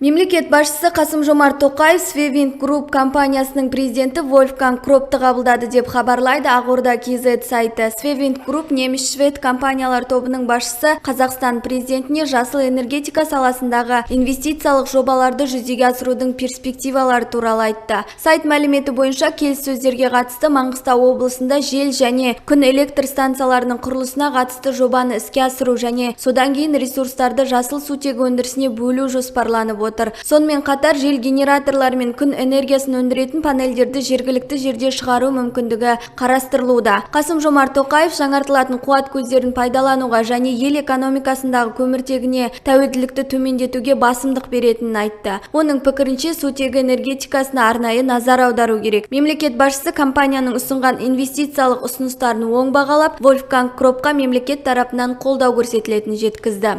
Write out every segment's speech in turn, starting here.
Мемлекет басшысы Қасым-Жомарт Тоқаев Свевинт Групп компаниясының президенті Вольфганг Кропты қабылдады деп хабарлайды Ақорда КЗ сайты. Свевинт Групп неміс-швед компаниялар тобының басшысы Қазақстан президентіне жасыл энергетика саласындағы инвестициялық жобаларды жүзеге асырудың перспективалары туралы айтты. Сайт мәліметі бойынша келіссөздерге қатысты Маңғыстау облысында жел және күн электр станцияларының құрылысына қатысты жобаны іске асыру және содан кейін ресурстарды жасыл сутек өндірісіне бөлу жоспарланып отыр. Сонымен қатар жел генераторлары мен күн энергиясын өндіретін панельдерді жергілікті жерде шығару мүмкіндігі қарастырылуда. Қасым-Жомарт Тоқаев жаңартылатын қуат көздерін пайдалануға және ел экономикасындағы көміртегіне тәуелділікті төмендетуге басымдық беретінін айтты. Оның пікірінше сутегі энергетикасына арнайы назар аудару керек. Мемлекет басшысы компанияның ұсынған инвестициялық ұсыныстарын оң бағалап, Вольфганг Кропқа мемлекет тарапынан қолдау көрсетілетінін жеткізді.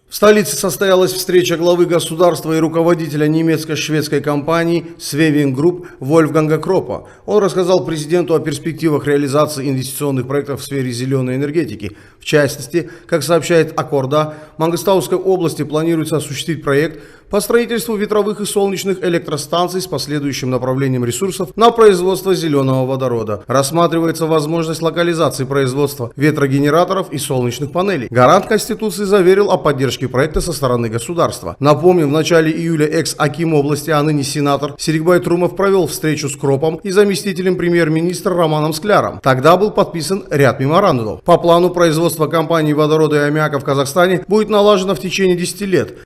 В столице состоялась встреча главы государства и руководителя немецко-шведской компании Свевинт Групп Вольфганга Кропа. Он рассказал президенту о перспективах реализации инвестиционных проектов в сфере зеленой энергетики. В частности, как сообщает Акорда, в Мангостауской области планируется осуществить проект по строительству ветровых и солнечных электростанций с последующим направлением ресурсов на производство зеленого водорода. Рассматривается возможность локализации производства ветрогенераторов и солнечных панелей. Гарант Конституции заверил о поддержке проекта со стороны государства. Напомним, в начале июля экс-аким области, а ныне сенатор Серикбай Трумов провел встречу с Кропом и заместителем премьер-министра Романом Скляром. Тогда был подписан ряд меморандумов. По плану производства компании водорода и аммиака в Казахстане будет налажено в течение 10 лет.